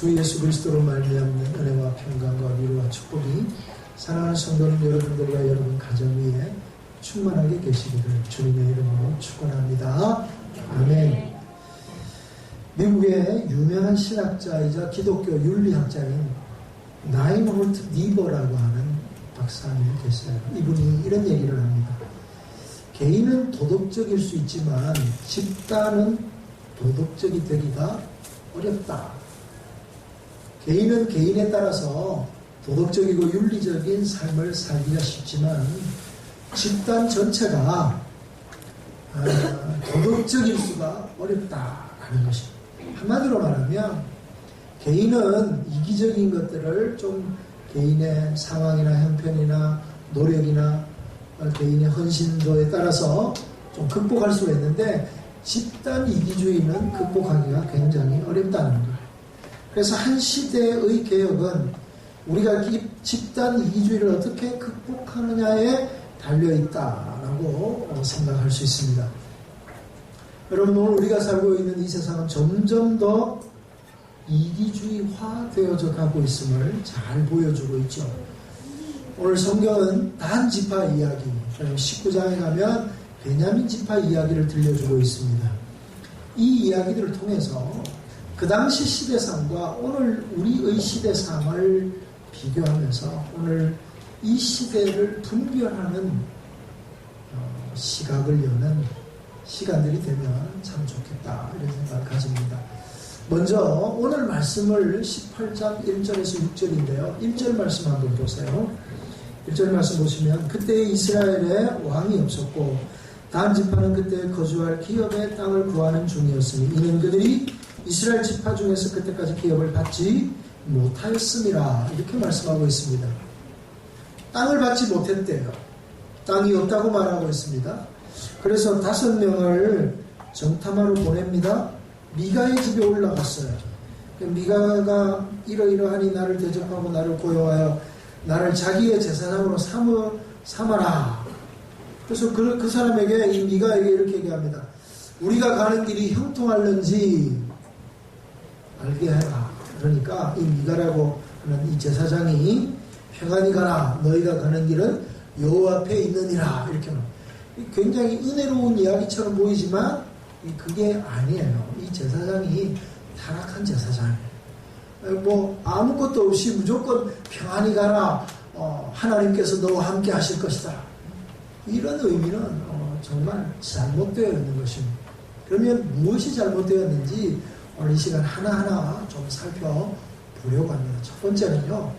주 예수 그리스도로 말미암는 은혜와 평강과 위로와 축복이 사랑하는 성도는 여러분들과 여러분 가정 위에 충만하게 계시기를 주님의 이름으로 축원합니다. 아멘. 미국의 유명한 신학자이자 기독교 윤리학자인 나인홀트 니버라고 하는 박사님이 계세요. 이분이 이런 얘기를 합니다. 개인은 도덕적일 수 있지만 집단은 도덕적이 되기가 어렵다. 개인은 개인에 따라서 도덕적이고 윤리적인 삶을 살기가 쉽지만 집단 전체가 도덕적일 수가 어렵다라는 것입니다. 한마디로 말하면 개인은 이기적인 것들을 좀 개인의 상황이나 형편이나 노력이나 개인의 헌신도에 따라서 좀 극복할 수가 있는데 집단 이기주의는 극복하기가 굉장히 어렵다는 거예요. 그래서 한 시대의 개혁은 우리가 집단 이기주의를 어떻게 극복하느냐에 달려있다라고 생각할 수 있습니다. 여러분, 오늘 우리가 살고 있는 이 세상은 점점 더 이기주의화 되어져 가고 있음을 잘 보여주고 있죠. 오늘 성경은 단 지파 이야기, 19장에 가면 베냐민 지파 이야기를 들려주고 있습니다. 이 이야기들을 통해서 그 당시 시대상과 오늘 우리의 시대상을 비교하면서 오늘 이 시대를 분별하는 시각을 여는 시간들이 되면 참 좋겠다 이런 생각을 가집니다. 먼저 오늘 말씀을 18장 1절에서 6절인데요. 1절 말씀 한번 보세요. 1절 말씀 보시면 그때 이스라엘에 왕이 없었고 단 지파는 그때 거주할 기업의 땅을 구하는 중이었으니 이는 그들이 이스라엘 지파 중에서 그때까지 기업을 받지 못하였음이라 이렇게 말씀하고 있습니다. 땅을 받지 못했대요. 땅이 없다고 말하고 있습니다. 그래서 5명을 정탐하러 보냅니다. 미가의 집에 올라갔어요. 미가가 이러이러하니 나를 대접하고 나를 고용하여 나를 자기의 제사장으로 삼아라. 그래서 그 사람에게 이 미가에게 이렇게 얘기합니다. 우리가 가는 길이 형통할는지 알게 해라. 그러니까 이 미가라고 하는 이 제사장이 평안히 가라. 너희가 가는 길은 여호와 앞에 있느니라. 이렇게 굉장히 은혜로운 이야기처럼 보이지만 그게 아니에요. 이 제사장이 타락한 제사장이에요. 뭐 아무것도 없이 무조건 평안히 가라. 하나님께서 너와 함께 하실 것이다. 이런 의미는 정말 잘못되어 있는 것입니다. 그러면 무엇이 잘못되었는지 오늘 이 시간 하나하나 좀 살펴보려고 합니다. 첫 번째는요.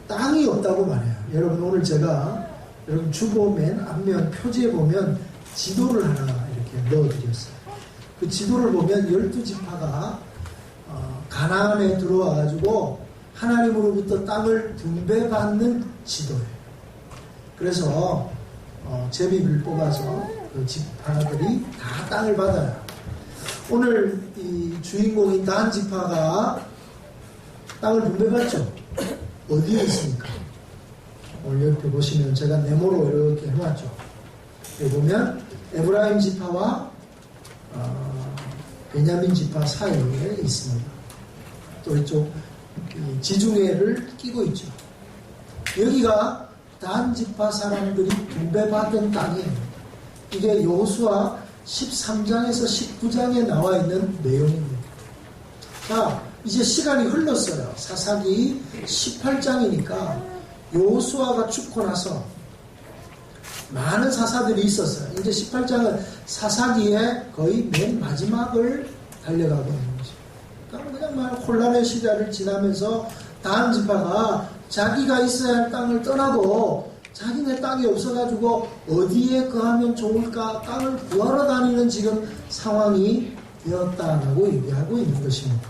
땅이 없다고 말해요. 여러분 오늘 제가 여러분 주보 맨 앞면 표지에 보면 지도를 하나 이렇게 넣어드렸어요. 그 지도를 보면 12지파가 가나안에 들어와가지고 하나님으로부터 땅을 분배받는 지도예요. 그래서 제비를 뽑아서 그 지파들이 다 땅을 받아요. 오늘 이 주인공인 단 지파가 땅을 분배받죠. 어디에 있습니까? 오늘 옆에 보시면 제가 네모로 이렇게 해놨죠. 여기 보면 에브라임 지파와 베냐민 지파 사이에 있습니다. 또 이쪽 지중해를 끼고 있죠. 여기가 단 지파 사람들이 분배받은 땅이에요. 이게 여호수아 13장에서 19장에 나와 있는 내용입니다. 자, 이제 시간이 흘렀어요. 사사기 18장이니까 여호수아가 죽고 나서 많은 사사들이 있었어요. 이제 18장은 사사기의 거의 맨 마지막을 달려가고 있는 거죠. 그냥 말 혼란의 시대를 지나면서 단 지파가 자기가 있어야 할 땅을 떠나고 자기네 땅이 없어가지고 어디에 거하면 좋을까 땅을 구하러 다니는 지금 상황이 되었다라고 얘기하고 있는 것입니다.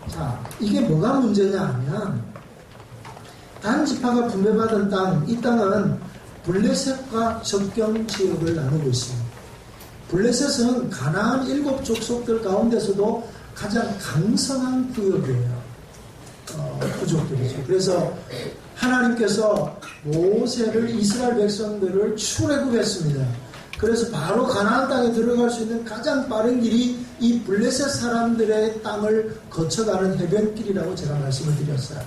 자, 이게 뭐가 문제냐 하면 단 지파가 분배받은 땅, 이 땅은 블레셋과 접경 지역을 나누고 있습니다. 블레셋은 가나안 7 족속들 가운데서도 가장 강성한 구역이에요. 부족들이죠. 그래서 하나님께서 모세를 이스라엘 백성들을 출애굽했습니다. 그래서 바로 가나안 땅에 들어갈 수 있는 가장 빠른 길이 이 블레셋 사람들의 땅을 거쳐가는 해변길이라고 제가 말씀을 드렸어요.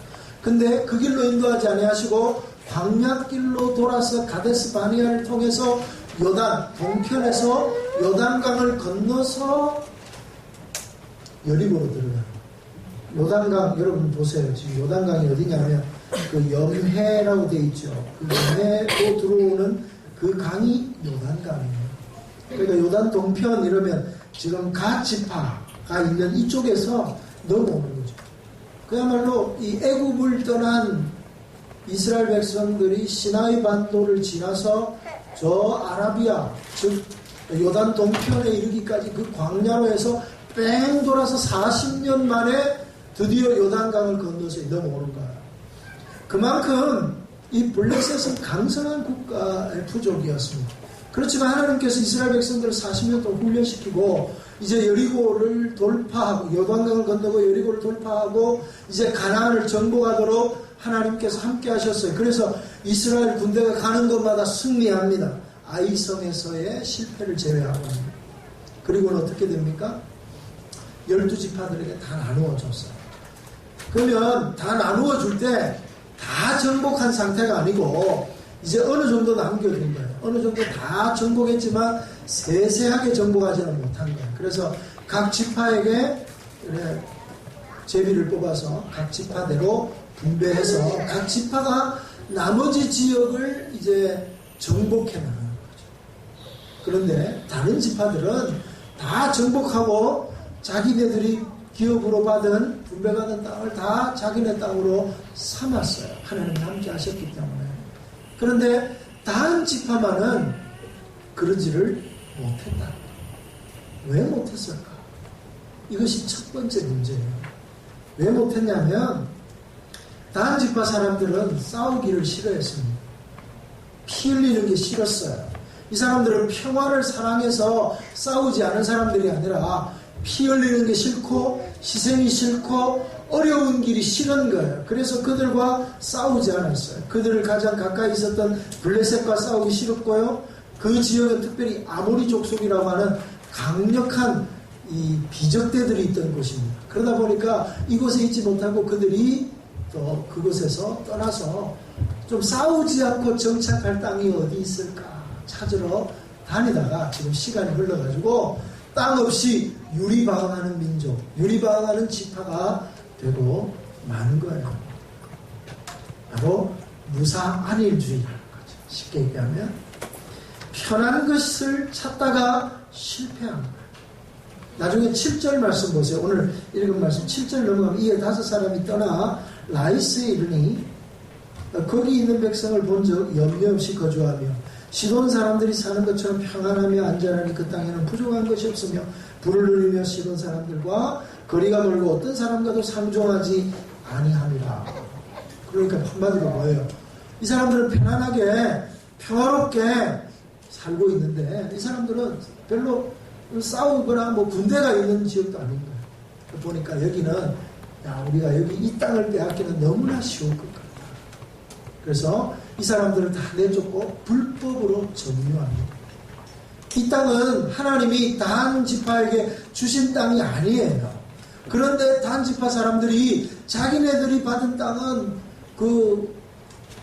근데 그 길로 인도하지 아니하시고 광야길로 돌아서 가데스 바네아를 통해서 요단 동편에서 요단강을 건너서 여리고로 들어가요. 요단강 여러분 보세요. 지금 요단강이 어디냐면 그 염해라고 돼 있죠. 그 염해로 들어오는 그 강이 요단강이에요. 그러니까 요단 동편 이러면 지금 갓 지파가 있는 이쪽에서 넘어오는 거죠. 그야말로 이 애굽을 떠난 이스라엘 백성들이 시나이 반도를 지나서 저 아라비아 즉 요단 동편에 이르기까지 그 광야로 해서 뺑 돌아서 40년 만에 드디어 요단강을 건너서 넘어오는 거예요. 그만큼 이 블레셋은 강성한 국가의 부족이었습니다. 그렇지만 하나님께서 이스라엘 백성들을 40년 동안 훈련시키고 이제 여리고를 돌파하고 요단강을 건너고 여리고를 돌파하고 이제 가나안을 정복하도록 하나님께서 함께 하셨어요. 그래서 이스라엘 군대가 가는 곳마다 승리합니다. 아이성에서의 실패를 제외하고는. 그리고는 어떻게 됩니까? 12지파들에게 다 나누어 줬어요. 그러면 다 나누어 줄 때 다 정복한 상태가 아니고 이제 어느 정도 남겨둔 거예요. 어느 정도 다 정복했지만 세세하게 정복하지는 못한 거예요. 그래서 각 지파에게 제비를 뽑아서 각 지파대로 분배해서 각 지파가 나머지 지역을 이제 정복해 나가는 거죠. 그런데 다른 지파들은 다 정복하고 자기네들이 기업으로 받은 분배받은 땅을 다 자기네 땅으로 삼았어요. 하나님이 함께 하셨기 때문에. 그런데 다른 지파만은 그러지를 못했다. 왜 못했을까? 이것이 첫 번째 문제예요. 왜 못했냐면 다른 지파 사람들은 싸우기를 싫어했습니다. 피 흘리는 게 싫었어요. 이 사람들은 평화를 사랑해서 싸우지 않은 사람들이 아니라 피 흘리는 게 싫고 희생이 싫고 어려운 길이 싫은 거예요. 그래서 그들과 싸우지 않았어요. 그들을 가장 가까이 있었던 블레셋과 싸우기 싫었고요. 그 지역은 특별히 아모리족 속이라고 하는 강력한 이 비적대들이 있던 곳입니다. 그러다 보니까 이곳에 있지 못하고 그들이 또 그곳에서 떠나서 좀 싸우지 않고 정착할 땅이 어디 있을까 찾으러 다니다가 지금 시간이 흘러가지고 땅 없이 유리방황하는 민족, 유리방황하는 지파가 되고 많은 거예요. 바로 무사안일주의라는 거죠. 쉽게 얘기하면 편한 것을 찾다가 실패한 거예요. 나중에 7절 말씀 보세요. 오늘 읽은 말씀 7절 넘어가면 이에 5사람이 떠나 라이스에 이르니 거기 있는 백성을 본즉 염려 없이 거주하며 시돈 사람들이 사는 것처럼 평안하며 안전하니 그 땅에는 부족한 것이 없으며 불을 누리며 시돈 사람들과 거리가 멀고 어떤 사람과도 상종하지 아니함이라. 그러니까 한마디로 뭐예요? 이 사람들은 편안하게 평화롭게 살고 있는데 이 사람들은 별로 싸우거나 뭐 군대가 있는 지역도 아닌 거예요. 보니까 여기는 우리가 여기 이 땅을 빼앗기는 너무나 쉬울 것 같다. 그래서 이 사람들을 다 내쫓고 불법으로 점유합니다. 이 땅은 하나님이 단 지파에게 주신 땅이 아니에요. 그런데 단 지파 사람들이 자기네들이 받은 땅은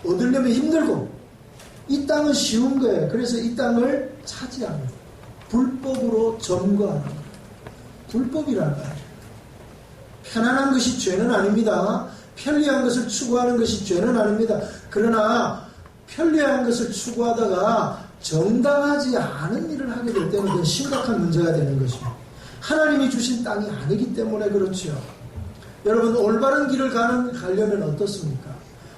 얻으려면 힘들고 이 땅은 쉬운 거예요. 그래서 이 땅을 차지합니다. 불법으로 점거하는 거예요. 불법이라는 거예요. 편안한 것이 죄는 아닙니다. 편리한 것을 추구하는 것이 죄는 아닙니다. 그러나 편리한 것을 추구하다가 정당하지 않은 일을 하게 될 때는 그건 심각한 문제가 되는 것입니다. 하나님이 주신 땅이 아니기 때문에 그렇죠. 여러분 올바른 길을 가려면 어떻습니까?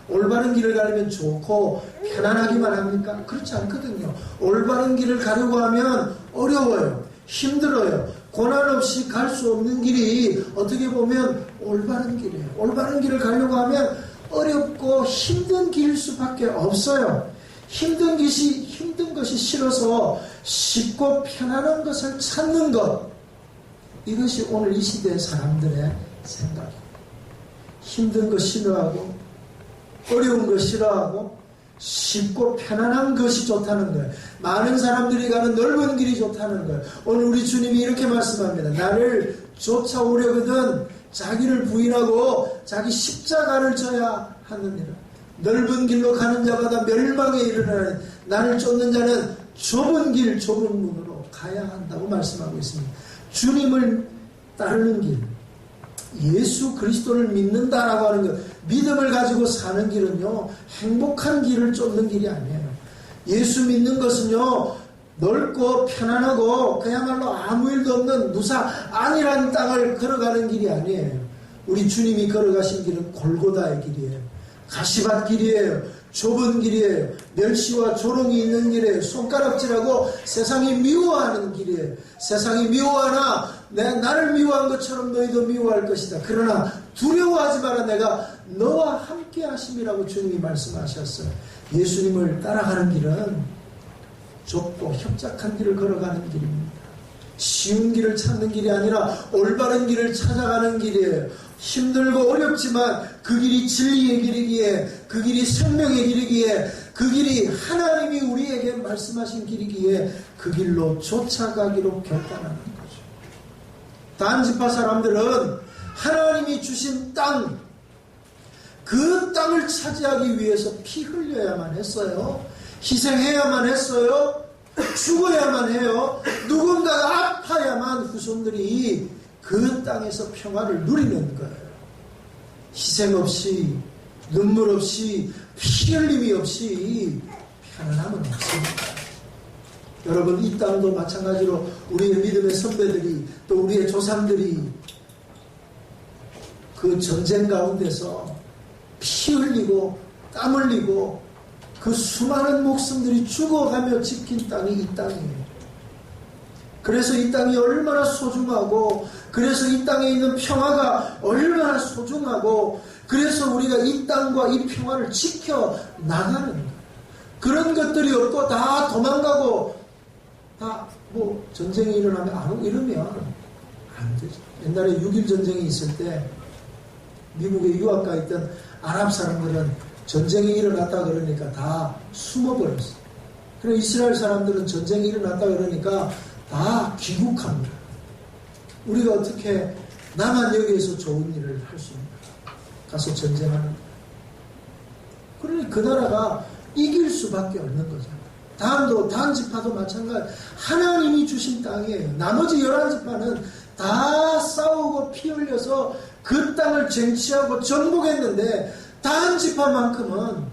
올바른 길을 가려면 좋고 편안하기만 합니까? 그렇지 않거든요. 올바른 길을 가려고 하면 어려워요. 힘들어요. 고난 없이 갈 수 없는 길이 어떻게 보면 올바른 길이에요. 올바른 길을 가려고 하면 어렵고 힘든 길일 수밖에 없어요. 힘든 것이 싫어서 쉽고 편안한 것을 찾는 것. 이것이 오늘 이 시대의 사람들의 생각입니다. 힘든 거 싫어하고 어려운 거 싫어하고 쉽고 편안한 것이 좋다는 거예요. 많은 사람들이 가는 넓은 길이 좋다는 거예요. 오늘 우리 주님이 이렇게 말씀합니다. 나를 쫓아오려거든 자기를 부인하고 자기 십자가를 져야 하느니라. 넓은 길로 가는 자마다 멸망에 이르러나니 나를 쫓는 자는 좁은 길 좁은 문으로 가야 한다고 말씀하고 있습니다. 주님을 따르는 길, 예수 그리스도를 믿는다라고 하는 것, 믿음을 가지고 사는 길은요, 행복한 길을 쫓는 길이 아니에요. 예수 믿는 것은요, 넓고 편안하고 그야말로 아무 일도 없는 무사 안일한 땅을 걸어가는 길이 아니에요. 우리 주님이 걸어가신 길은 골고다의 길이에요. 가시밭 길이에요. 좁은 길이에요. 멸시와 조롱이 있는 길이에요. 손가락질하고 세상이 미워하는 길이에요. 세상이 미워하나 나를 미워한 것처럼 너희도 미워할 것이다. 그러나 두려워하지 마라. 내가 너와 함께 하심이라고 주님이 말씀하셨어요. 예수님을 따라가는 길은 좁고 협착한 길을 걸어가는 길입니다. 쉬운 길을 찾는 길이 아니라 올바른 길을 찾아가는 길이에요. 힘들고 어렵지만 그 길이 진리의 길이기에, 그 길이 생명의 길이기에, 그 길이 하나님이 우리에게 말씀하신 길이기에 그 길로 쫓아가기로 결단하는 거죠. 단지파 사람들은 하나님이 주신 땅, 그 땅을 차지하기 위해서 피 흘려야만 했어요. 희생해야만 했어요. 죽어야만 해요. 누군가가 아파야만 후손들이 그 땅에서 평화를 누리는 거예요. 희생 없이, 눈물 없이, 피 흘림이 없이 편안함은 없습니다. 여러분, 이 땅도 마찬가지로 우리의 믿음의 선배들이, 또 우리의 조상들이 그 전쟁 가운데서 피 흘리고 땀 흘리고 그 수많은 목숨들이 죽어가며 지킨 땅이 이 땅이에요. 그래서 이 땅이 얼마나 소중하고, 그래서 이 땅에 있는 평화가 얼마나 소중하고, 그래서 우리가 이 땅과 이 평화를 지켜 나가는 거예요. 그런 것들이 없고 다 도망가고 다 뭐 전쟁이 일어나면 이러면 안 되죠. 옛날에 6.1 전쟁이 있을 때 미국에 유학가 있던 아랍 사람들은 전쟁이 일어났다 그러니까 다 숨어버렸어요. 그리고 이스라엘 사람들은 전쟁이 일어났다 그러니까 다 귀국합니다. 우리가 어떻게 나만 여기에서 좋은 일을 할 수 있는가? 가서 전쟁하는 거예요. 그러니 그 나라가 이길 수밖에 없는 거잖아요. 다음도 단지파도 마찬가지. 하나님이 주신 땅이에요. 나머지 11지파는 다 싸우고 피 흘려서 그 땅을 쟁취하고 정복했는데 단지파만큼은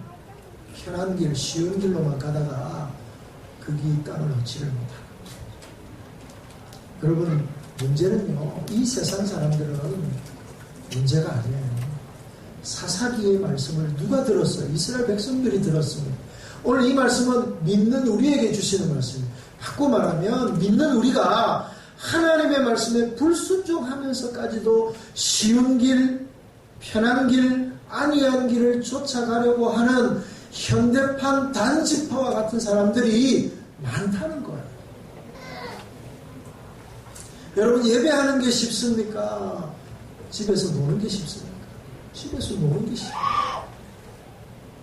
편한 길, 쉬운 길로만 가다가 그 땅을 얻지를 못합니다. 여러분, 문제는요, 이 세상 사람들은 문제가 아니에요. 사사기의 말씀을 누가 들었어요? 이스라엘 백성들이 들었습니다. 오늘 이 말씀은 믿는 우리에게 주시는 말씀이에요. 바꿔 말하면 믿는 우리가 하나님의 말씀에 불순종하면서까지도 쉬운 길, 편한 길, 안이한 길을 쫓아가려고 하는 현대판 단지파와 같은 사람들이 많다는 거예요. 여러분, 예배하는 게 쉽습니까? 집에서 노는 게 쉽습니까? 집에서 노는 게 쉽습니다.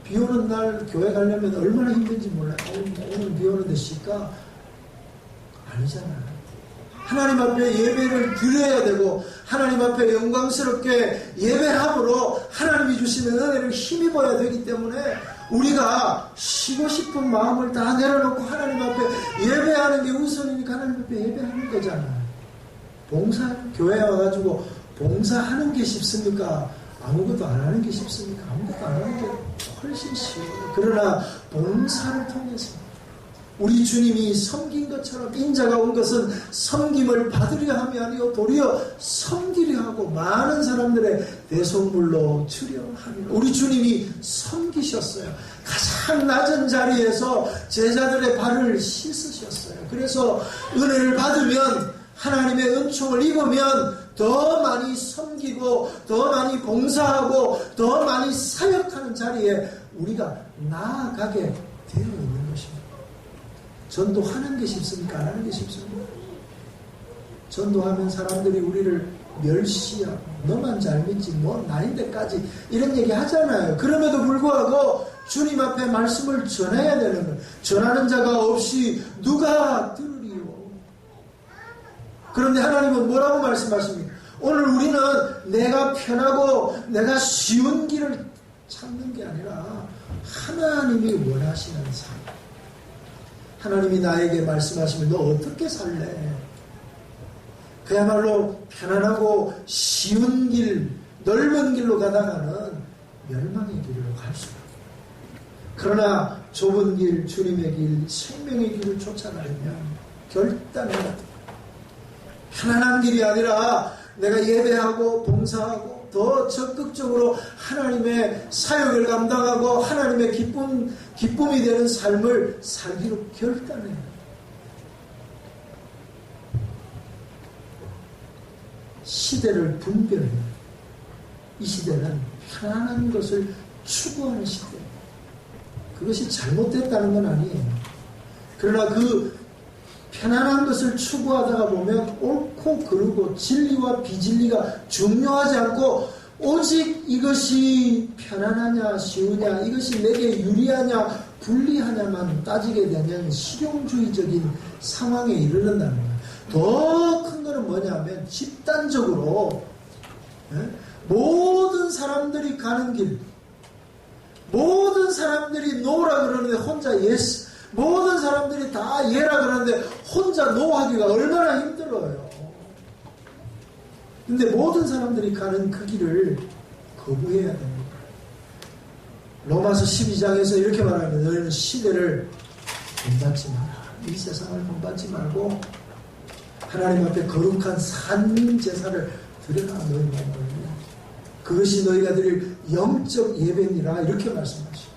비 오는 날 교회 가려면 얼마나 힘든지 몰라요. 오늘 비 오는데 쉴까? 아니잖아요. 하나님 앞에 예배를 드려야 되고 하나님 앞에 영광스럽게 예배함으로 하나님이 주시는 은혜를 힘입어야 되기 때문에 우리가 쉬고 싶은 마음을 다 내려놓고 하나님 앞에 예배하는 게 우선이니까 하나님 앞에 예배하는 거잖아요. 교회에 와가지고 봉사하는 게 쉽습니까? 아무것도 안 하는 게 쉽습니까? 아무것도 안 하는 게 훨씬 쉬워요. 그러나 봉사를 통해서 우리 주님이 섬긴 것처럼 인자가 온 것은 섬김을 받으려 함이 아니요 도리어 섬기려 하고 많은 사람들의 대속물로 주려 함이라. 우리 주님이 섬기셨어요. 가장 낮은 자리에서 제자들의 발을 씻으셨어요. 그래서 은혜를 받으면, 하나님의 은총을 입으면 더 많이 섬기고 더 많이 봉사하고 더 많이 사역하는 자리에 우리가 나아가게 되어 있는 것입니다. 전도하는 게 쉽습니까? 안 하는 게 쉽습니까? 전도하면 사람들이 우리를 멸시하고 너만 잘 믿지 뭐 나인데까지 이런 얘기 하잖아요. 그럼에도 불구하고 주님 앞에 말씀을 전해야 되는 거예요. 전하는 자가 없이 누가 들으리요. 그런데 하나님은 뭐라고 말씀하십니까? 오늘 우리는 내가 편하고 내가 쉬운 길을 찾는 게 아니라 하나님이 원하시는 삶. 하나님이 나에게 말씀하시면 너 어떻게 살래? 그야말로 편안하고 쉬운 길, 넓은 길로 가다가는 멸망의 길로 갈 수가 있어요. 그러나 좁은 길, 주님의 길, 생명의 길을 쫓아가려면 결단해야 돼요. 편안한 길이 아니라 내가 예배하고 봉사하고 더 적극적으로 하나님의 사역을 감당하고 하나님의 기쁨이 되는 삶을 살기로 결단해요. 시대를 분별해요. 이 시대는 편안한 것을 추구하는 시대예요. 그것이 잘못됐다는 건 아니에요. 그러나 그 편안한 것을 추구하다가 보면 옳고 그르고 진리와 비진리가 중요하지 않고 오직 이것이 편안하냐 쉬우냐 이것이 내게 유리하냐 불리하냐만 따지게 되면 실용주의적인 상황에 이르는다는 거예요. 더 큰 거는 뭐냐면 집단적으로 모든 사람들이 가는 길, 모든 사람들이 노라 그러는데 혼자 예스, 모든 사람들이 다 예라 그러는데 혼자 노하기가 얼마나 힘들어요. 근데 모든 사람들이 가는 그 길을 거부해야 됩니다. 로마서 12장에서 이렇게 말합니다. 너희는 시대를 본받지 마라. 이 세상을 본받지 말고 하나님 앞에 거룩한 산 제사를 드려라. 너희 몸을. 그것이 너희가 드릴 영적 예배니라. 이렇게 말씀하시고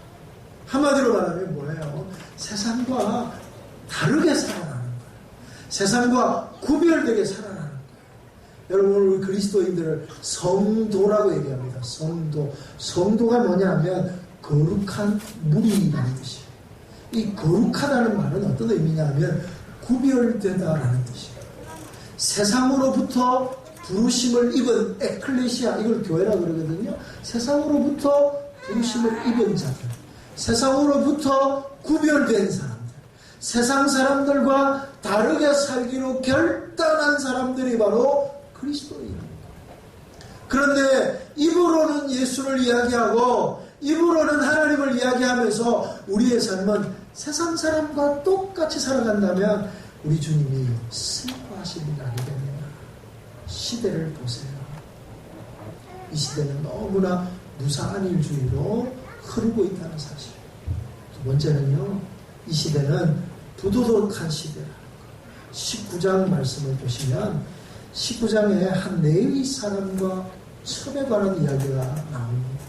한마디로 말하면 뭐예요? 세상과 다르게 살아나는 거예요. 세상과 구별되게 살아나는 거예요. 여러분 우리 그리스도인들을 성도라고 얘기합니다. 성도가 뭐냐면 거룩한 무리라는 뜻이에요. 이 거룩하다는 말은 어떤 의미냐면 구별되다라는 뜻이에요. 세상으로부터 부르심을 입은 에클레시아, 이걸 교회라고 그러거든요. 세상으로부터 부르심을 입은 자들, 세상으로부터 구별된 사람들, 세상 사람들과 다르게 살기로 결단한 사람들이 바로 그리스도인입니다. 그런데 입으로는 예수를 이야기하고 입으로는 하나님을 이야기하면서 우리의 삶은 세상 사람과 똑같이 살아간다면 우리 주님이 슬퍼하시는 날이 됩니다. 시대를 보세요. 이 시대는 너무나 무사한 일주의로 흐르고 있다는 사실. 두 번째는요, 이 시대는 부도덕한 시대라는 것. 19장 말씀을 보시면 19장에 한 레위 사람과 첩에 관한 이야기가 나옵니다.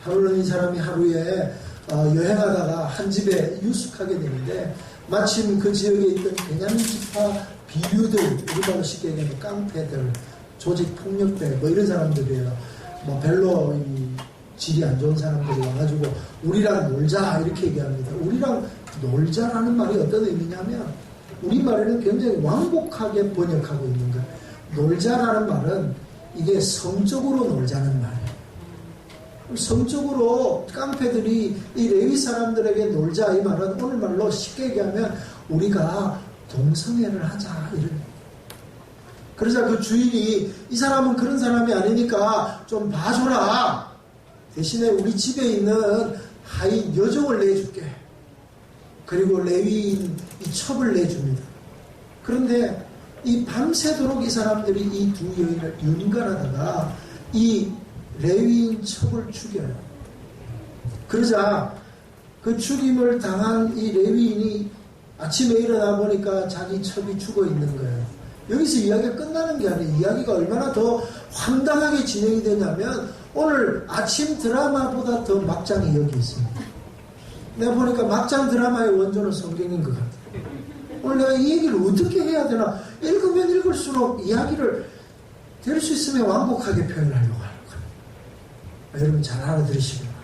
하루는 이 사람이 하루에 여행하다가 한 집에 유숙하게 되는데 마침 그 지역에 있던 베냐민 지파 비류들, 우리말로 쉽게 얘기하면 깡패들, 조직폭력배 뭐 이런 사람들이에요. 뭐 별로 이 질이 안 좋은 사람들이 와가지고 우리랑 놀자 이렇게 얘기합니다. 우리랑 놀자라는 말이 어떤 의미냐면 우리말에는 굉장히 완곡하게 번역하고 있는 거예요. 놀자라는 말은 이게 성적으로 놀자는 말이에요. 성적으로 깡패들이 이 레위 사람들에게 놀자 이 말은 오늘말로 쉽게 얘기하면 우리가 동성애를 하자 이런. 그러자 그 주인이 이 사람은 그런 사람이 아니니까 좀 봐줘라. 대신에 우리 집에 있는 하인 여종을 내줄게. 그리고 레위인 이 첩을 내줍니다. 그런데 이 밤새도록 이 사람들이 이 두 여인을 윤관하다가 이 레위인 첩을 죽여요. 그러자 그 죽임을 당한 이 레위인이 아침에 일어나 보니까 자기 첩이 죽어 있는 거예요. 여기서 이야기가 끝나는 게 아니에요. 이야기가 얼마나 더 황당하게 진행이 되냐면 오늘 아침 드라마보다 더 막장이 여기 있습니다. 내가 보니까 막장 드라마의 원조는 성경인 것 같아요. 오늘 내가 이 얘기를 어떻게 해야 되나 읽으면 읽을수록 이야기를 될 수 있으면 완곡하게 표현하려고 하는 거예요. 여러분 잘 알아들으시기 바랍니다.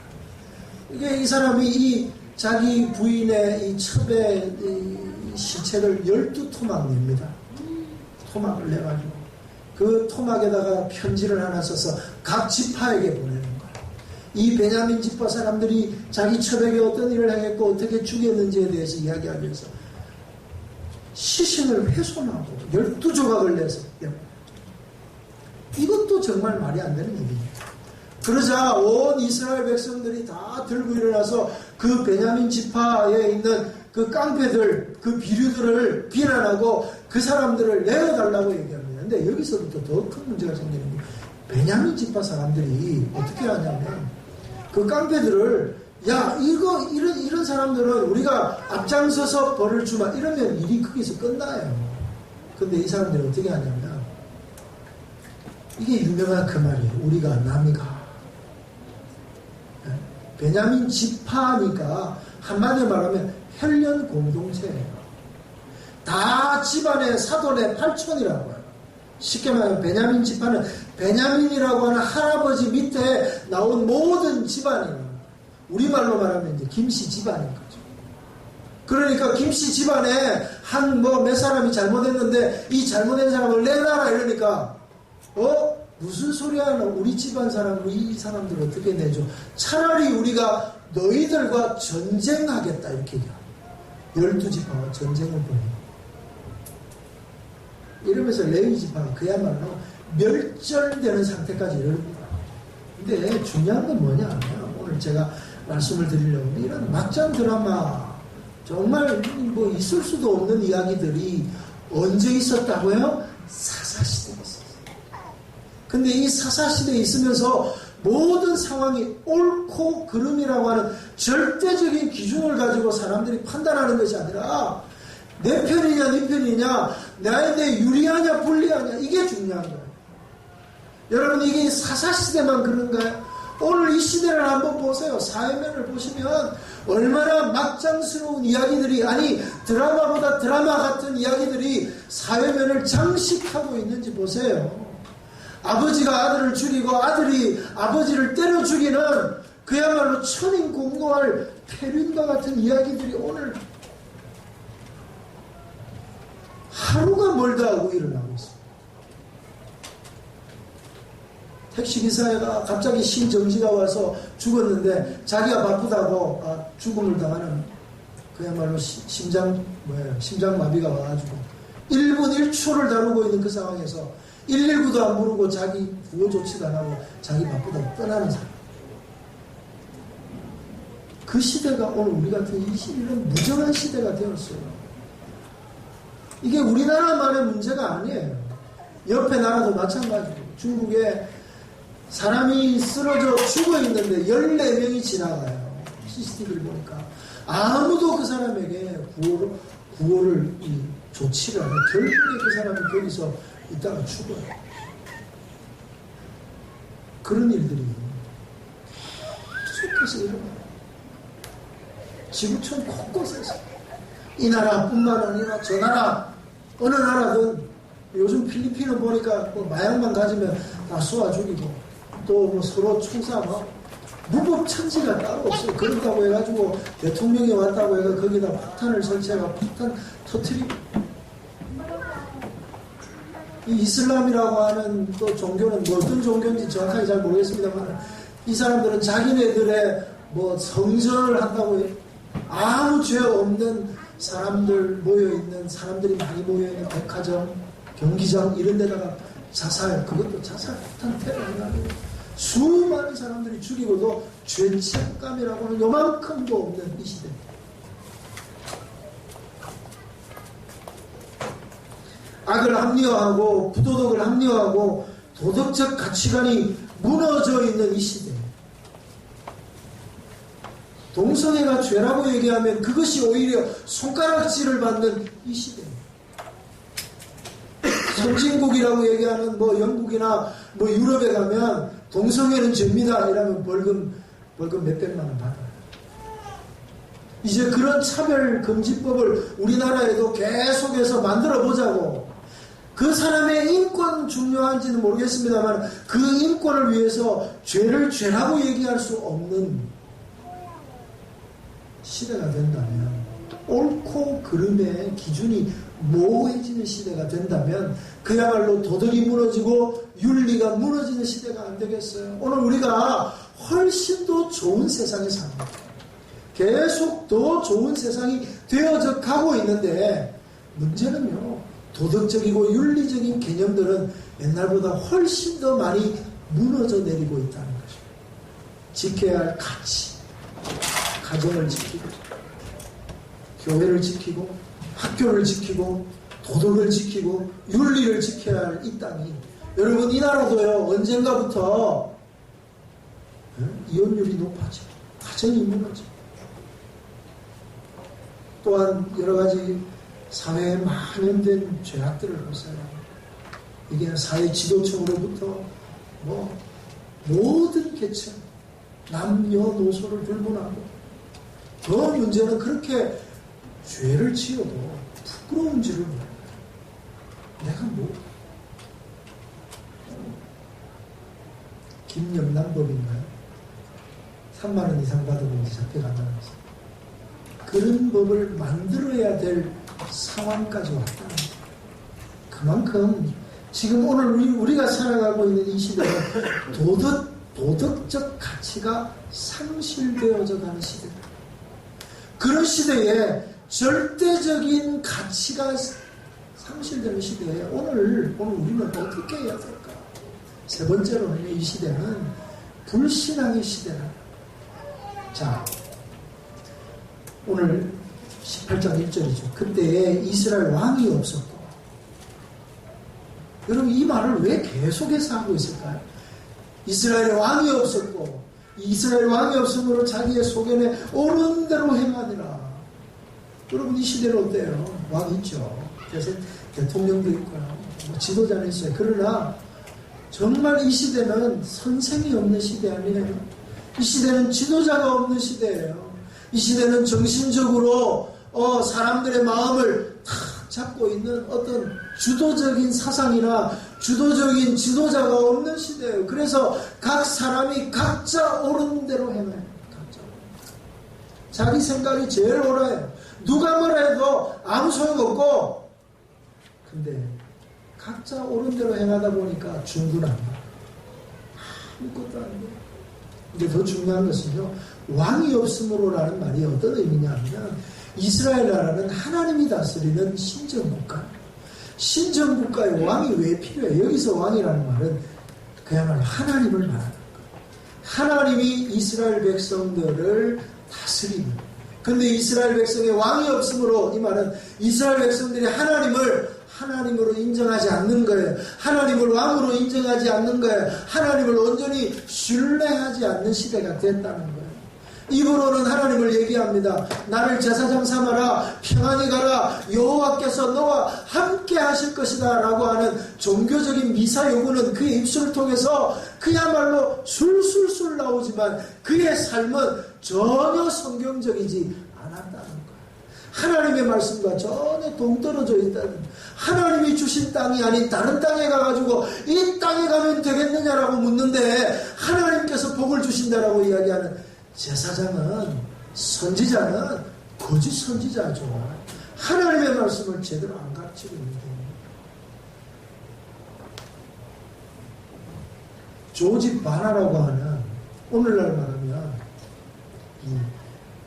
이게 이 사람이 이 자기 부인의 이 첩의 이 시체를 12토막 냅니다. 토막을 내가지고 그 토막에다가 편지를 하나 써서 각 지파에게 보내는 거예요. 이 베냐민 지파 사람들이 자기 처백에 어떤 일을 행했고 어떻게 죽였는지에 대해서 이야기하기 위해서 시신을 훼손하고 12조각을 내서 이것도 정말 말이 안 되는 얘기입니다. 그러자 온 이스라엘 백성들이 다 들고 일어나서 그 베냐민 지파에 있는 그 깡패들, 그 비류들을 비난하고 그 사람들을 내어달라고 얘기합니다. 근데 여기서부터 더 큰 문제가 생기는 게 베냐민 지파 사람들이 어떻게 하냐면 그 깡패들을 야 이런 사람들은 우리가 앞장서서 벌을 주마 이러면 일이 거기서 끝나요. 근데 이 사람들이 어떻게 하냐면 이게 유명한 그 말이에요. 우리가 남이가 베냐민 지파니까 한마디로 말하면 혈연 공동체예요. 다 집안의 사돈의 팔촌이라고 해요. 쉽게 말하면 베냐민 지파는 베냐민이라고 하는 할아버지 밑에 나온 모든 집안이에요. 우리말로 말하면 이제 김씨 집안인 거죠. 그러니까 김씨 집안에 한 몇 사람이 잘못했는데 이 잘못된 사람을 내놔라 이러니까 무슨 소리야 우리 집안 사람으로 이 사람들 어떻게 내줘. 차라리 우리가 너희들과 전쟁하겠다 이렇게 얘기해요. 12지파와 전쟁을 벌이고 이러면서 레위 지파가 그야말로 멸절되는 상태까지 이릅니다. 근데 중요한 건 뭐냐 오늘 제가 말씀을 드리려고 하는데 이런 막장 드라마 정말 뭐 있을 수도 없는 이야기들이 언제 있었다고요? 사사시대에 있었어요. 근데 이 사사시대에 있으면서 모든 상황이 옳고 그름이라고 하는 절대적인 기준을 가지고 사람들이 판단하는 것이 아니라 내 편이냐 네 편이냐 나한테 유리하냐 불리하냐 이게 중요한 거예요. 여러분 이게 사사시대만 그런가요? 오늘 이 시대를 한번 보세요. 사회면을 보시면 얼마나 막장스러운 이야기들이 아니 드라마보다 드라마 같은 이야기들이 사회면을 장식하고 있는지 보세요. 아버지가 아들을 죽이고 아들이 아버지를 때려 죽이는 그야말로 천인공노할 폐륜과 같은 이야기들이 오늘 하루가 멀다 하고 일어나고 있습니다. 택시기사가 갑자기 심정지가 와서 죽었는데 자기가 바쁘다고 죽음을 당하는 그야말로 심장마비가 와가지고 1분 1초를 다루고 있는 그 상황에서 119도 안 부르고 자기 구호 조치도 안 하고 자기 바쁘다고 떠나는 사람. 그 시대가 오늘 우리 같은 이 시대는 무정한 시대가 되었어요. 이게 우리나라만의 문제가 아니에요. 옆에 나라도 마찬가지고 중국에 사람이 쓰러져 죽어 있는데 14명이 지나가요. CCTV를 보니까 아무도 그 사람에게 구호를 조치를 안 해요. 결국에 그 사람이 거기서 있다가 죽어요. 그런 일들이 계속해서 일어나요. 지구촌 곳곳에서 이 나라뿐만 아니라 저 나라 어느 나라든 요즘 필리핀은 보니까 뭐 마약만 가지면 다 쏘아 죽이고 또 뭐 서로 총싸고 무법천지가 따로 없어요. 그런다고 해가지고 대통령이 왔다고 해서 거기다 폭탄을 설치해서 폭탄 터뜨리고 이 이슬람이라고 하는 또 종교는 뭐 어떤 종교인지 정확하게 잘 모르겠습니다만 이 사람들은 자기네들의 뭐 성전을 한다고 해요. 아무 죄 없는 사람들 모여있는 사람들이 많이 모여있는 백화점 경기장 이런 데다가 자살 그것도 자살 폭탄 테러해가지고 수많은 사람들이 죽이고도 죄책감이라고는 요만큼도 없는 이 시대. 악을 합리화하고 부도덕을 합리화하고 도덕적 가치관이 무너져 있는 이 시대. 동성애가 죄라고 얘기하면 그것이 오히려 손가락질을 받는 이 시대. 선진국이라고 얘기하는 뭐 영국이나 뭐 유럽에 가면 동성애는 죄입니다 이러면 벌금 몇백만 원 받아요. 이제 그런 차별금지법을 우리나라에도 계속해서 만들어 보자고. 그 사람의 인권 중요한지는 모르겠습니다만 그 인권을 위해서 죄를 죄라고 얘기할 수 없는 시대가 된다면 옳고 그름의 기준이 모호해지는 시대가 된다면 그야말로 도덕이 무너지고 윤리가 무너지는 시대가 안 되겠어요. 오늘 우리가 훨씬 더 좋은 세상에 삽니다. 계속 더 좋은 세상이 되어져 가고 있는데 문제는요, 도덕적이고 윤리적인 개념들은 옛날보다 훨씬 더 많이 무너져 내리고 있다는 거죠. 지켜야 할 가치, 가정을 지키고 교회를 지키고 학교를 지키고 도덕을 지키고 윤리를 지켜야 할 이 땅이, 여러분 이 나라도요 언젠가부터 이혼율이 높아져, 가정이 무너져. 또한 여러 가지 사회에 만연된 죄악들을 보세요. 이게 사회 지도층으로부터 모든 계층, 남녀노소를 불문하고, 더 문제는 그렇게 죄를 지어도 부끄러운 줄을 몰라요. 내가 김영란법인가요? 3만 원 이상 받으면 잡혀간다는 거죠. 그런 법을 만들어야 될 상황까지 왔다는 거예요. 그만큼 지금 오늘 우리가 살아가고 있는 이 시대는 도덕적 가치가 상실되어져 가는 시대다. 그런 시대에 절대적인 가치가 상실되는 시대에 오늘 우리는 어떻게 해야 될까? 세 번째로는 이 시대는 불신앙의 시대다. 자, 오늘 18장 1절이죠. 그때에 이스라엘 왕이 없었고. 여러분 이 말을 왜 계속해서 하고 있을까요? 이스라엘에 왕이 없었고, 이스라엘 왕이 없으므로 자기의 소견에 옳은 대로 행하니라. 여러분 이 시대는 어때요? 왕이 있죠. 그래서 대통령도 있고요, 지도자는 있어요. 그러나 정말 이 시대는 선생이 없는 시대 아니에요? 이 시대는 지도자가 없는 시대예요. 이 시대는 정신적으로 사람들의 마음을 탁 잡고 있는 어떤 주도적인 사상이나 주도적인 지도자가 없는 시대예요. 그래서 각 사람이 각자 옳은 대로 행해요. 각자. 자기 생각이 제일 옳아요. 누가 뭐라 해도 아무 소용없고, 근데 각자 옳은 대로 행하다 보니까 중구난방, 아무것도 안 돼요. 근데 더 중요한 것은요, 왕이 없으므로라는 말이 어떤 의미냐면, 이스라엘 나라는 하나님이 다스리는 신정국가. 신정국가에 왕이 왜 필요해요? 여기서 왕이라는 말은 그야말로 하나님을 말하는 거예요. 하나님이 이스라엘 백성들을 다스리는. 근데 이스라엘 백성의 왕이 없으므로, 이 말은 이스라엘 백성들이 하나님으로 인정하지 않는 거예요. 하나님을 왕으로 인정하지 않는 거예요. 하나님을 온전히 신뢰하지 않는 시대가 됐다는 거예요. 입으로는 하나님을 얘기합니다. 나를 제사장 삼아라, 평안히 가라, 여호와께서 너와 함께 하실 것이다 라고 하는 종교적인 미사 요구는 그의 입술을 통해서 그야말로 술술술 나오지만 그의 삶은 전혀 성경적이지 않았다는 거예요. 하나님의 말씀과 전혀 동떨어져 있다는, 하나님이 주신 땅이 아닌 다른 땅에 가가지고 이 땅에 가면 되겠느냐라고 묻는데 하나님께서 복을 주신다라고 이야기하는 제사장은, 선지자는 거짓 선지자죠. 하나님의 말씀을 제대로 안 가르치고 있는 거예요. 조지 바나라고 하는, 오늘날 말하면 이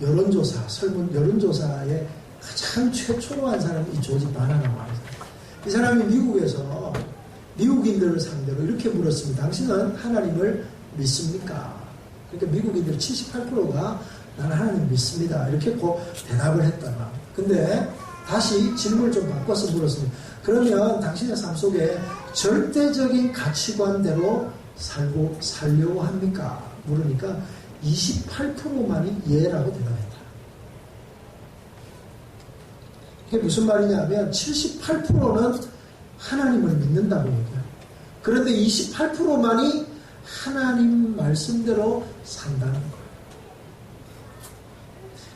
여론조사, 설문 여론조사에 가장 최초로 한 사람이 이 조지 바나라고 하는 사람. 이 사람이 미국에서 미국인들을 상대로 이렇게 물었습니다. 당신은 하나님을 믿습니까? 그러니까 미국인들 78%가 나는 하나님 믿습니다, 이렇게 대답을 했다가, 근데 다시 질문을 좀 바꿔서 물었습니다. 그러면 당신의 삶 속에 절대적인 가치관대로 살려고 합니까? 물으니까 28%만이 예라고 대답했다. 이게 무슨 말이냐면 78%는 하나님을 믿는다고 얘기해요. 그런데 28%만이 하나님 말씀대로 산다는 거예요.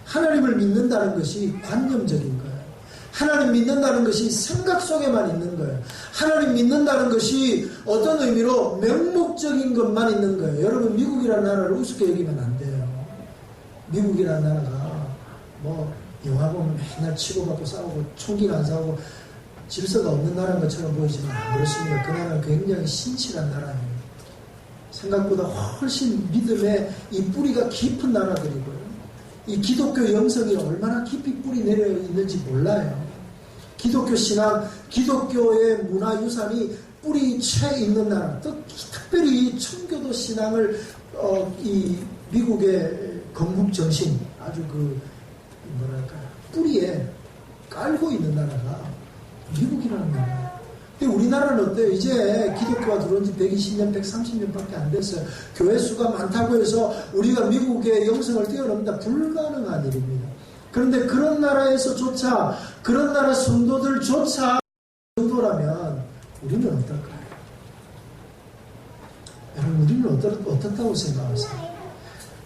하나님을 믿는다는 것이 관념적인 거예요. 하나님 믿는다는 것이 생각 속에만 있는 거예요. 하나님 믿는다는 것이 어떤 의미로 맹목적인 것만 있는 거예요. 여러분, 미국이라는 나라를 우습게 여기면 안 돼요. 미국이라는 나라가 영화 보면 맨날 치고받고 싸우고 총기가 안 싸우고 질서가 없는 나라인 것처럼 보이지만 안 그렇습니다. 그 나라는 굉장히 신실한 나라예요. 생각보다 훨씬 믿음의 이 뿌리가 깊은 나라들이고요. 이 기독교 영성이 얼마나 깊이 뿌리 내려 있는지 몰라요. 기독교 신앙, 기독교의 문화유산이 뿌리채 있는 나라, 또 특별히 청교도 신앙을 이 미국의 건국정신, 아주 뿌리에 깔고 있는 나라가 미국이라는 나라예요. 근데 우리나라는 어때요? 이제 기독교가 들어온 지 120년, 130년밖에 안 됐어요. 교회 수가 많다고 해서 우리가 미국의 영성을 뛰어넘는다. 불가능한 일입니다. 그런데 그런 나라에서조차, 그런 나라 성도들조차 정도라면 우리는 어떨까요? 여러분, 우리는 어떻다고 생각하세요?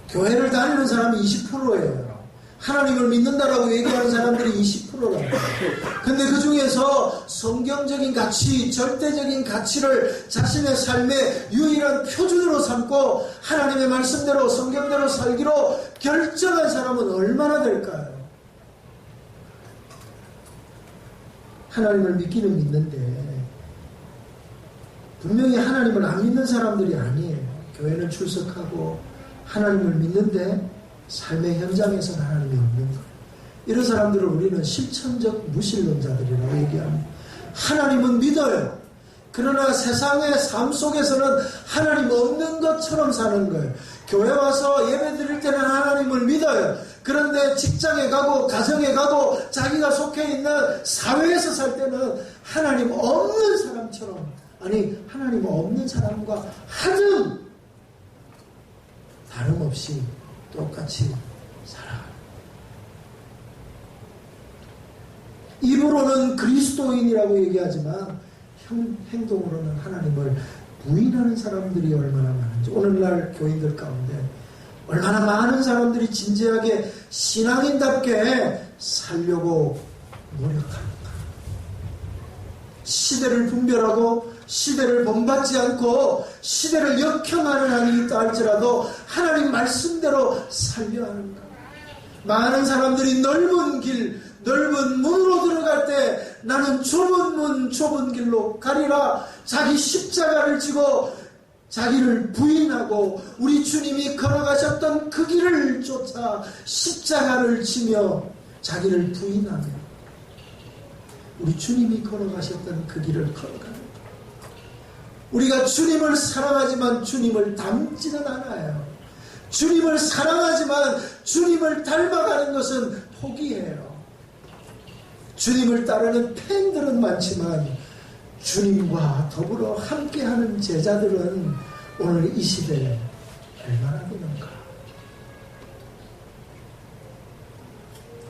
교회를 다니는 사람이 20%예요. 하나님을 믿는다라고 얘기하는 사람들이 20%라고. 근데 그 중에서 성경적인 가치, 절대적인 가치를 자신의 삶의 유일한 표준으로 삼고 하나님의 말씀대로, 성경대로 살기로 결정한 사람은 얼마나 될까요? 하나님을 믿기는 믿는데 분명히 하나님을 안 믿는 사람들이 아니에요. 교회는 출석하고 하나님을 믿는데 삶의 현장에서는 하나님이 없는 거예요. 이런 사람들을 우리는 실천적 무신론자들이라고 얘기합니다. 하나님은 믿어요. 그러나 세상의 삶 속에서는 하나님 없는 것처럼 사는 거예요. 교회 와서 예배 드릴 때는 하나님을 믿어요. 그런데 직장에 가고 가정에 가고 자기가 속해 있는 사회에서 살 때는 하나님 없는 사람처럼, 아니 하나님 없는 사람과 하등 다름없이 똑같이 살아가요. 입으로는 그리스도인이라고 얘기하지만 행동으로는 하나님을 부인하는 사람들이 얼마나 많은지, 오늘날 교인들 가운데 얼마나 많은 사람들이 진지하게 신앙인답게 살려고 노력하는가. 시대를 분별하고 시대를 본받지 않고 시대를 역행하는 한이 있다 할지라도 하나님 말씀대로 살려 하는가. 많은 사람들이 넓은 길, 넓은 문으로 들어갈 때 나는 좁은 문, 좁은 길로 가리라. 자기 십자가를 지고 자기를 부인하고 우리 주님이 걸어가셨던 그 길을 쫓아 십자가를 지며 자기를 부인하며 우리 주님이 걸어가셨던 그 길을 걸어가는, 우리가 주님을 사랑하지만 주님을 닮지는 않아요. 주님을 사랑하지만 주님을 닮아가는 것은 포기해요. 주님을 따르는 팬들은 많지만 주님과 더불어 함께하는 제자들은 오늘 이 시대에 얼마나 되는가.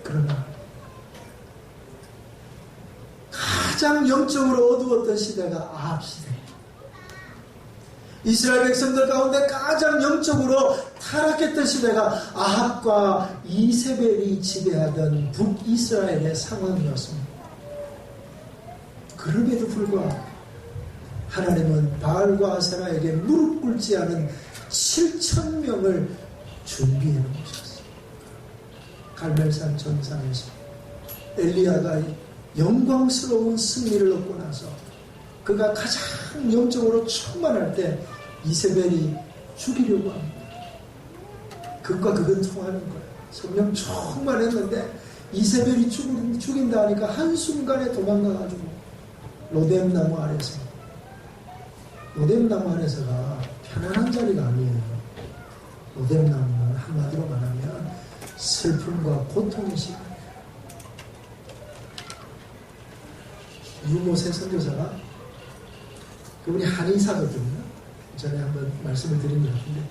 그러나 가장 영적으로 어두웠던 시대가 아합 시대. 이스라엘 백성들 가운데 가장 영적으로 타락했던 시대가 아합과 이세벨이 지배하던 북이스라엘의 상황이었습니다. 그럼에도 불구하고 하나님은 바알과 아세라에게 무릎 꿇지 않은 7,000명을 준비해 놓으셨어요. 갈멜산 전산에서 엘리야가 영광스러운 승리를 얻고 나서 그가 가장 영적으로 충만할 때 이세벨이 죽이려고 합니다. 그것과 그건 통하는 거예요. 성령 충만했는데 이세벨이 죽인다 하니까 한순간에 도망가가지고 로뎀나무 아래서, 로뎀나무 아래서가 편안한 자리가 아니에요. 로뎀나무는 한마디로 말하면 슬픔과 고통의 시간이에요. 유모세 선교사가, 그분이 한의사거든요. 전에 한번 말씀을 드린 것 같은데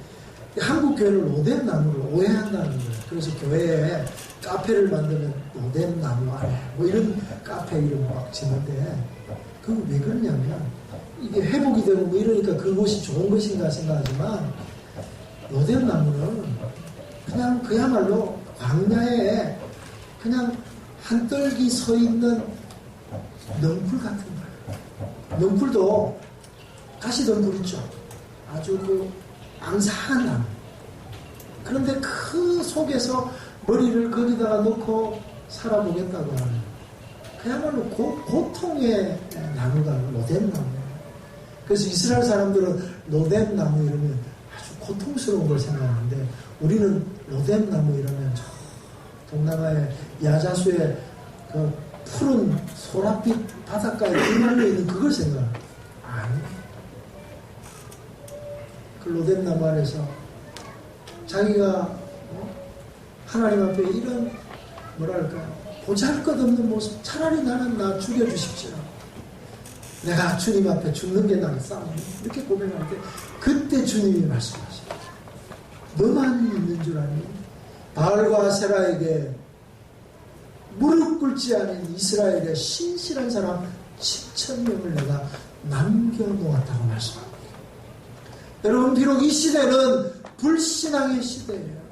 한국 교회를 로뎀나무로 오해한다는 거예요. 그래서 교회에 카페를 만들면 로뎀나무 아래 뭐 이런 카페 이름 막 짓는데 그거 왜 그러냐면 이게 회복이 되고 뭐 이러니까 그곳이 좋은 것인가 생각하지만 로뎀나무는 그냥 그야말로 광야에 그냥 한떨기 서 있는 넝쿨 같은 거예요. 넝쿨도 가시덩굴 있죠. 아주 그 앙상한 나무. 그런데 그 속에서 머리를 거기다가 놓고 살아보겠다고 하는 그야말로 고통의 나무가 로뎀나무예요. 그래서 이스라엘 사람들은 로뎀나무 이러면 아주 고통스러운 걸 생각하는데 우리는 로뎀나무 이러면 저 동남아의 야자수의 그 푸른 소라빛 바닷가에 휘말려 있는 그걸 생각합니다. 아니에요. 그 로뎀나무 안에서 자기가 하나님 앞에 이런 뭐랄까 보잘것없는 모습, 차라리 나는 나 죽여주십시오. 내가 주님 앞에 죽는 게 나는 싸움. 이렇게 고백할 때 그때 주님이 말씀하시죠. 너만 있는 줄 아니? 바알과 아세라에게 무릎 꿇지 않은 이스라엘의 신실한 사람 7,000명을 내가 남겨놓았다고 말씀합니다. 여러분, 비록 이 시대는 불신앙의 시대예요.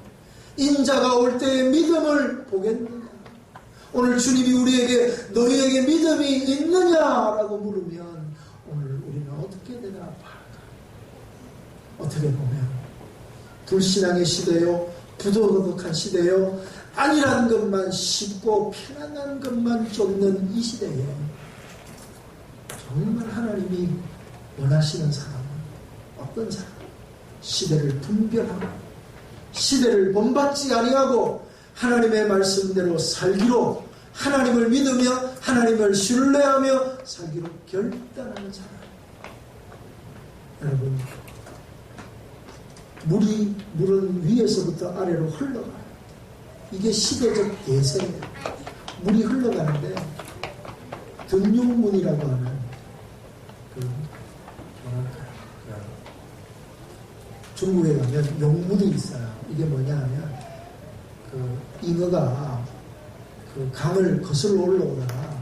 인자가 올 때의 믿음을 보겠느냐? 오늘 주님이 우리에게 너희에게 믿음이 있느냐라고 물으면 오늘 우리는 어떻게 대답할까? 어떻게 보면 불신앙의 시대요, 부도덕한 시대요, 아니란 것만 쉽고 편안한 것만 쫓는 이 시대에 정말 하나님이 원하시는 사람은 어떤 사람? 시대를 분별하고 시대를 본받지 아니하고 하나님의 말씀대로 살기로, 하나님을 믿으며 하나님을 신뢰하며 살기로 결단하는 사람. 여러분, 물은 위에서부터 아래로 흘러가요. 이게 시대적 대세예요. 물이 흘러가는데 등용문이라고 하는 중국에 가면 용문이 있어요. 이게 뭐냐 하면 잉어가 강을 거슬러 올라오다가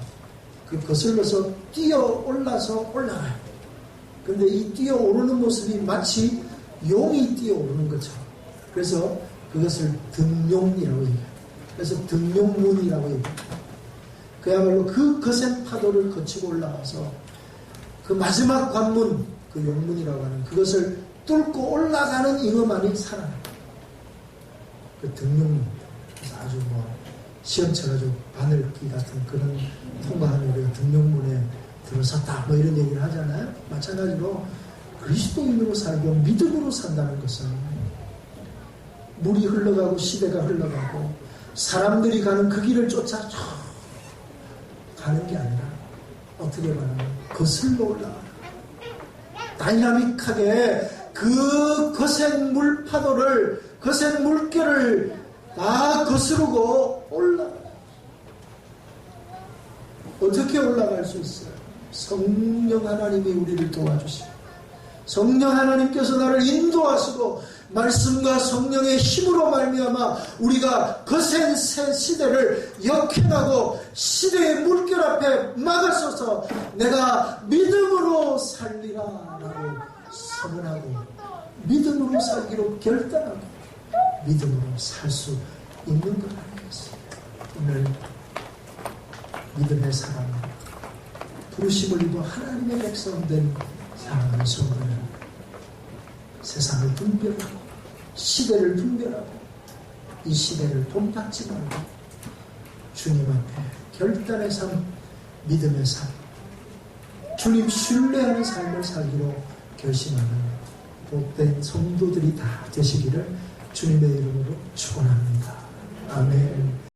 거슬러서 뛰어 올라서 올라가요. 그런데 이 뛰어 오르는 모습이 마치 용이 뛰어 오르는 것처럼. 그래서 그것을 등용이라고 얘기해요. 그래서 등용문이라고 얘기해요. 그야말로 그 거센 파도를 거치고 올라가서 그 마지막 관문, 그 용문이라고 하는 그것을 뚫고 올라가는 잉어만이 살아나요. 그 등용문. 그래서 아주 시험 쳐가지고 바늘기 같은 그런 통과하는 우리가 등용문에 들어섰다 이런 얘기를 하잖아요. 마찬가지로 그리스도인으로 살고 믿음으로 산다는 것은 물이 흘러가고 시대가 흘러가고 사람들이 가는 그 길을 쫓아 가는 게 아니라 어떻게 말하면 거슬러 올라가는 다이나믹하게 그 거센 물파도를, 거센 물결을 다 거스르고 올라가요. 어떻게 올라갈 수 있어요? 성령 하나님이 우리를 도와주시고 성령 하나님께서 나를 인도하시고 말씀과 성령의 힘으로 말미암아 우리가 거센 새 시대를 역행하고 시대의 물결 앞에 막아서서 내가 믿음으로 살리라 라고 선언하고 믿음으로 살기로 결단하고 믿음으로 살 수 있는 것 아니겠습니까? 오늘 믿음의 사람, 부르심을 입어 하나님의 백성된 사랑하는 성도들, 세상을 분별하고 시대를 분별하고 이 시대를 본받지 말고 주님 앞에 결단의 삶, 믿음의 삶, 주님 신뢰하는 삶을 살기로 결심하는 복된 성도들이 다 되시기를 주님의 이름으로 축원합니다. 아멘.